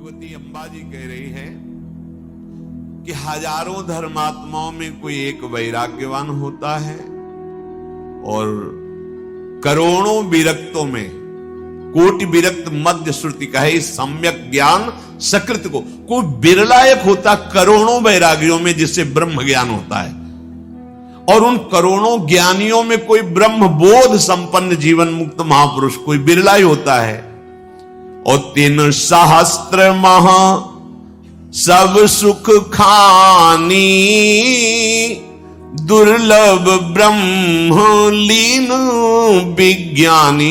भगवती अम्बा जी कह रही है कि हजारों धर्मात्माओं में कोई एक वैराग्यवान होता है और करोड़ों विरक्तों में कोटि विरक्त मध्य श्रुति कहे सम्यक ज्ञान सकृत को कोई बिरला एक होता करोड़ों वैरागियों में जिससे ब्रह्म ज्ञान होता है, और उन करोड़ों ज्ञानियों में कोई ब्रह्म बोध संपन्न जीवन मुक्त महापुरुष कोई बिरला ही होता है। और 3 सहस्त्र महा सब सुख खानी दुर्लभ ब्रह्म लीन विज्ञानी।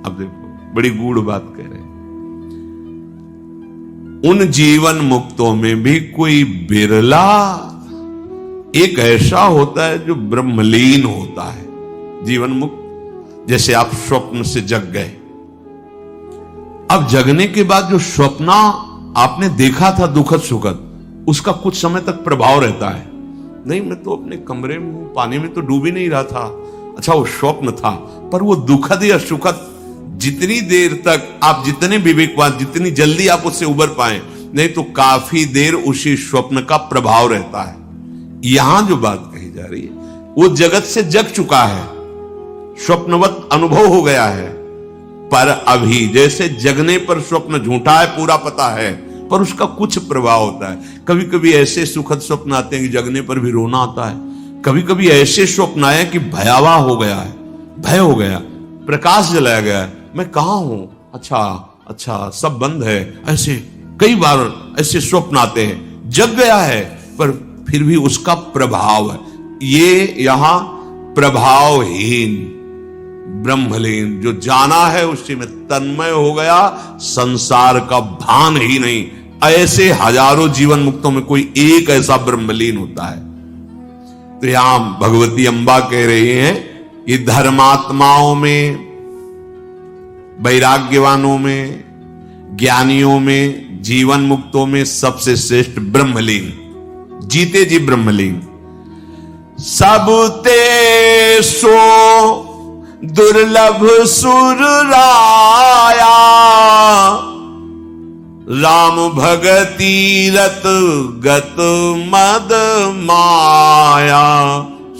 अब देखो बड़ी गूढ़ बात कह रहे हैं, उन जीवन मुक्तों में भी कोई बिरला एक ऐसा होता है जो ब्रह्मलीन होता है जीवन मुक्त। जैसे आप स्वप्न से जग गए, अब जगने के बाद जो स्वप्न आपने देखा था दुखद सुखद, उसका कुछ समय तक प्रभाव रहता है। नहीं, मैं तो अपने कमरे में हूं, पानी में तो डूब ही नहीं रहा था। अच्छा, वो स्वप्न था, पर वो दुखद या सुखद जितनी देर तक आप जितने विवेकवान जितनी जल्दी आप उससे उबर पाए, नहीं तो काफी देर उसी स्वप्न का प्रभाव रहता है। यहां जो बात कही जा रही है वो जगत से जग चुका है, स्वप्नवत अनुभव हो गया है, पर अभी जैसे जगने पर स्वप्न झूठा है पूरा पता है, पर उसका कुछ प्रभाव होता है। कभी कभी ऐसे सुखद स्वप्न आते हैं कि जगने पर भी रोना आता है, कभी कभी ऐसे स्वप्न आए कि भयावह हो गया है, भय हो गया, प्रकाश जलाया गया है, मैं कहां हूं, अच्छा सब बंद है। ऐसे कई बार ऐसे स्वप्न आते हैं, जग गया है पर फिर भी उसका प्रभाव है। ये यहां प्रभावहीन ब्रह्मलीन जो जाना है उसी में तन्मय हो गया, संसार का भान ही नहीं। ऐसे हजारों जीवन मुक्तों में कोई एक ऐसा ब्रह्मलीन होता है। तो यहां भगवती अम्बा कह रही हैं ये धर्मात्माओं में, वैराग्यवानों में, ज्ञानियों में, जीवन मुक्तों में सबसे श्रेष्ठ ब्रह्मलीन, जीते जी ब्रह्मलीन। सब ते सो दुर्लभ सुर राया, राम भगति रत गत मद माया,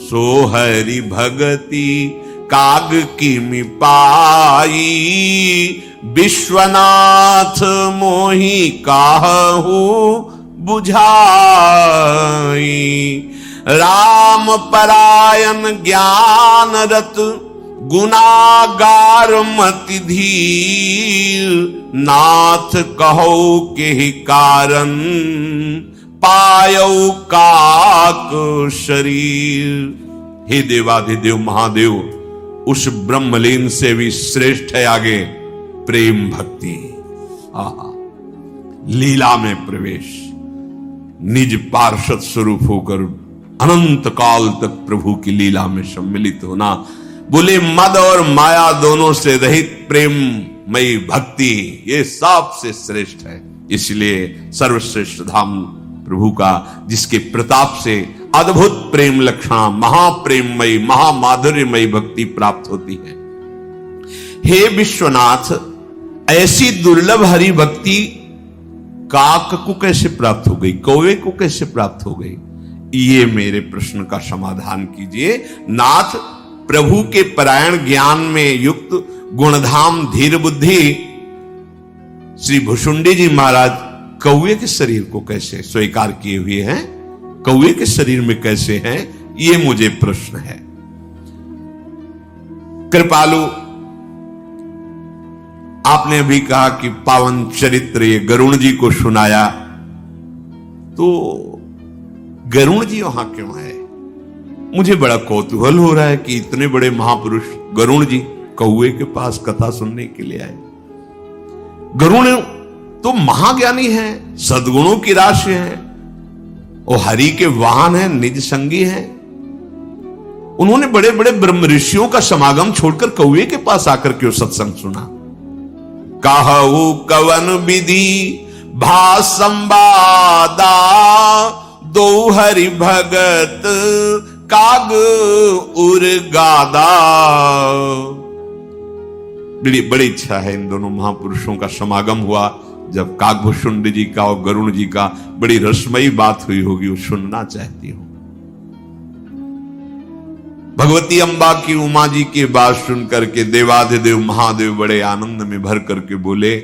सो हरि भगति काग किमि पाई, विश्वनाथ मोहि काहू बुझाई। राम परायण ज्ञान रत गुनागार मति धीर, नाथ कहो के ही कारण पायो काक शरीर। हे देवाधिदेव महादेव, उस ब्रह्मलीन से भी श्रेष्ठ है आगे प्रेम भक्ति। आहा, लीला में प्रवेश, निज पार्षद स्वरूप होकर अनंत काल तक प्रभु की लीला में सम्मिलित होना। बोले मद और माया दोनों से रहित प्रेममयी भक्ति, ये सबसे श्रेष्ठ है। इसलिए सर्वश्रेष्ठ धाम प्रभु का, जिसके प्रताप से अद्भुत प्रेम लक्षणा महाप्रेममयी महामाधुर्यमयी भक्ति प्राप्त होती है। हे विश्वनाथ, ऐसी दुर्लभ हरि भक्ति काक को कैसे प्राप्त हो गई, कौवे को कैसे प्राप्त हो गई, ये मेरे प्रश्न का समाधान कीजिए। नाथ, प्रभु के परायण ज्ञान में युक्त गुणधाम धीर बुद्धि श्री भुषुंडी जी महाराज कौवे के शरीर को कैसे स्वीकार किए हुए हैं, कौवे के शरीर में कैसे हैं, ये मुझे प्रश्न है। कृपालु, आपने अभी कहा कि पावन चरित्र ये गरुण जी को सुनाया, तो गरुण जी वहां क्यों आए? मुझे बड़ा कौतूहल हो रहा है कि इतने बड़े महापुरुष गरुण जी कौवे के पास कथा सुनने के लिए आए। गरुण तो महाज्ञानी हैं, सद्गुणों की राशि हैं, और हरि के वाहन हैं, निज संगी हैं। उन्होंने बड़े बड़े ब्रह्म ऋषियों का समागम छोड़कर कौवे के पास आकर क्यों सत्संग सुना? कहु कवन विधि भा संवादा, दो हरि भगत काग उर गादा। बड़ी इच्छा है इन दोनों महापुरुषों का समागम हुआ, जब काकभूषुंड जी का और गरुण जी का बड़ी रसमयी बात हुई होगी, वो सुनना चाहती हूं। भगवती अम्बा की उमा जी की बात सुनकर के देवाधिदेव महादेव बड़े आनंद में भर करके बोले,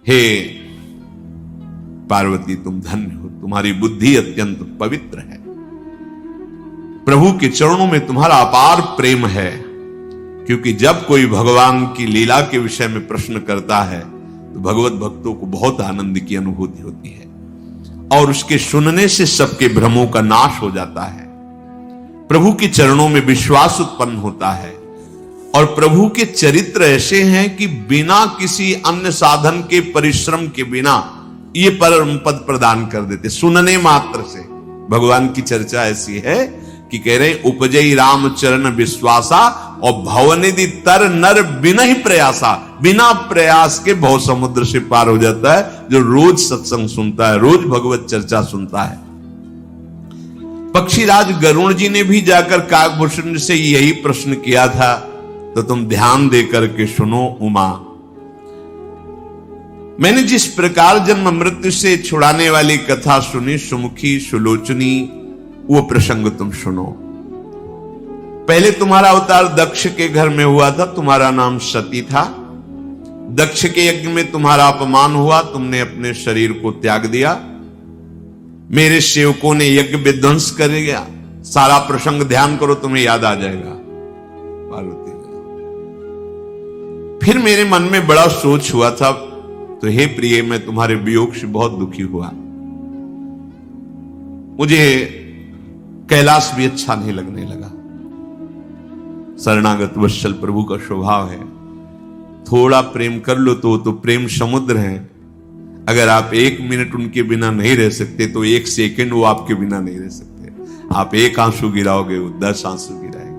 हे पार्वती तुम धन्य हो, तुम्हारी बुद्धि अत्यंत पवित्र है, प्रभु के चरणों में तुम्हारा अपार प्रेम है। क्योंकि जब कोई भगवान की लीला के विषय में प्रश्न करता है तो भगवत भक्तों को बहुत आनंद की अनुभूति होती है और उसके सुनने से सबके भ्रमों का नाश हो जाता है। प्रभु के चरणों में विश्वास उत्पन्न होता है और प्रभु के चरित्र ऐसे हैं कि बिना किसी अन्य साधन के, परिश्रम के बिना ये परम पद प्रदान कर देते। सुनने मात्र से भगवान की चर्चा ऐसी है कि कह रहे उपजई राम चरण विश्वासा और भवनिधि तर नर बिना ही प्रयासा, बिना प्रयास के भव समुद्र से पार हो जाता है जो रोज सत्संग सुनता है, रोज भगवत चर्चा सुनता है। पक्षीराज गरुण जी ने भी जाकर काकभूषुंड से यही प्रश्न किया था, तो तुम ध्यान देकर के सुनो उमा, मैंने जिस प्रकार जन्म मृत्यु से छुड़ाने वाली कथा सुनी, सुमुखी सुलोचनी, वो प्रसंग तुम सुनो। पहले तुम्हारा अवतार दक्ष के घर में हुआ था, तुम्हारा नाम सती था। दक्ष के यज्ञ में तुम्हारा अपमान हुआ, तुमने अपने शरीर को त्याग दिया। मेरे सेवकों ने यज्ञ विध्वंस कर दिया। सारा प्रसंग ध्यान करो, तुम्हें याद आ जाएगा। पार्वती, फिर मेरे मन में बड़ा सोच हुआ था, तो हे प्रिय, मैं तुम्हारे वियोग से बहुत दुखी हुआ। मुझे कैलाश भी अच्छा नहीं लगने लगा। शरणागत वत्सल प्रभु का स्वभाव है, थोड़ा प्रेम कर लो तो प्रेम समुद्र है। अगर आप 1 मिनट उनके बिना नहीं रह सकते तो 1 सेकंड वो आपके बिना नहीं रह सकते। आप 1 आंसू गिराओगे वो 10 आंसू गिराएंगे।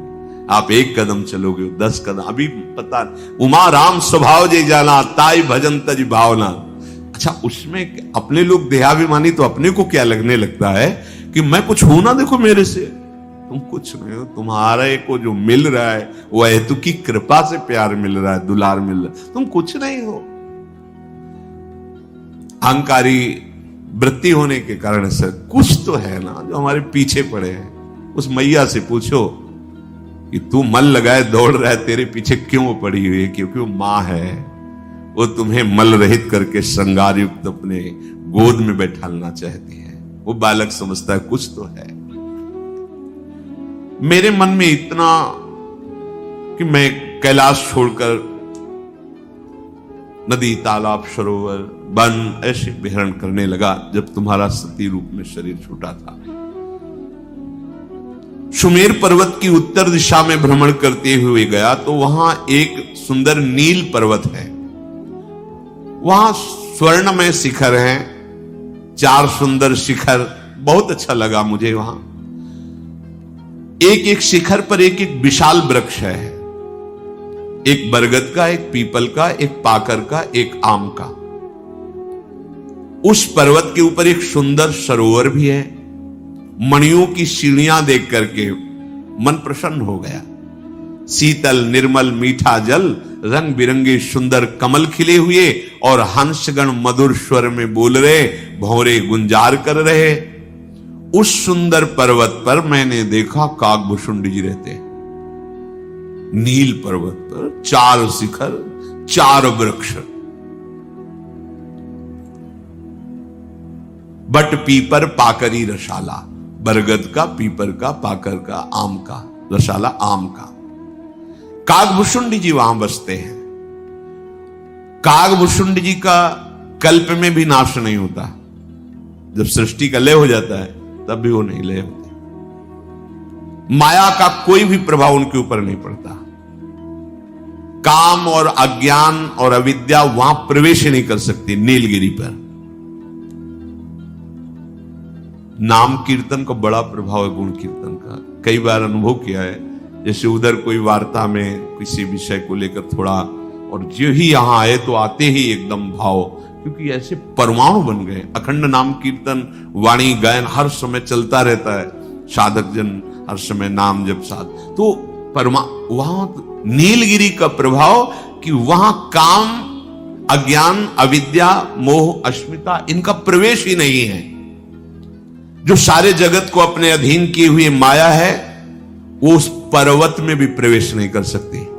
आप 1 कदम चलोगे वो 10 कदम। अभी पता, उमा राम स्वभाव जे जाना, ताई भजन तज भावना। अच्छा, उसमें अपने लोग देहाभिमानी, तो अपने को क्या लगने लगता है कि मैं कुछ हूं ना, देखो मेरे से तुम कुछ नहीं हो, तुम्हारे को जो मिल रहा है वो हेतु की कृपा से प्यार मिल रहा है, दुलार मिल रहा है, तुम कुछ नहीं हो। अहंकारी वृत्ति होने के कारण से कुछ तो है ना जो हमारे पीछे पड़े हैं। उस मैया से पूछो कि तू मन लगाए दौड़ रहा है, तेरे पीछे क्यों पड़ी हुई है? क्योंकि वो मां है, वो तुम्हें मल रहित करके श्रृंगार युक्त अपने गोद में बैठालना चाहती है। वो बालक समझता है कुछ तो है। मेरे मन में इतना कि मैं कैलाश छोड़कर नदी, तालाब, सरोवर, वन ऐसे विहरण करने लगा जब तुम्हारा सती रूप में शरीर छूटा था। सुमेर पर्वत की उत्तर दिशा में भ्रमण करते हुए गया तो वहां एक सुंदर नील पर्वत है। वहां स्वर्णमय शिखर हैं, 4 सुंदर शिखर, बहुत अच्छा लगा मुझे। वहां एक एक शिखर पर एक एक विशाल वृक्ष है, एक बरगद का, एक पीपल का, एक पाकर का, एक आम का। उस पर्वत के ऊपर एक सुंदर सरोवर भी है। मणियों की सीढ़ियां देख करके मन प्रसन्न हो गया। शीतल निर्मल मीठा जल, रंग बिरंगे सुंदर कमल खिले हुए और हंसगण मधुर स्वर में बोल रहे, भौरे गुंजार कर रहे। उस सुंदर पर्वत पर मैंने देखा काकभूषुंड जी रहते। नील पर्वत पर 4 शिखर, 4 वृक्ष, बट पीपर पाकरी रसाला, बरगद का, पीपर का, पाकर का, आम का, रसाला आम का। काकभूषुंड जी वहां बसते हैं। काकभूषुंड जी का कल्प में भी नाश नहीं होता। जब सृष्टि का लय हो जाता है तब भी वो नहीं लय होते। माया का कोई भी प्रभाव उनके ऊपर नहीं पड़ता। काम और अज्ञान और अविद्या वहां प्रवेश नहीं कर सकती। नीलगिरी पर नाम कीर्तन का बड़ा प्रभाव है, गुण कीर्तन का। कई बार अनुभव किया है, जैसे उधर कोई वार्ता में किसी विषय को लेकर थोड़ा, और जो ही यहां आए तो आते ही एकदम भाव, क्योंकि ऐसे परमाणु बन गए। अखंड नाम कीर्तन, वाणी गायन हर समय चलता रहता है, साधक जन हर समय नाम जप साध, तो वहां नीलगिरी का प्रभाव कि वहां काम अज्ञान, अविद्या, मोह, अस्मिता, इनका प्रवेश ही नहीं है। जो सारे जगत को अपने अधीन किए हुए माया है, वो उस पर्वत में भी प्रवेश नहीं कर सकती।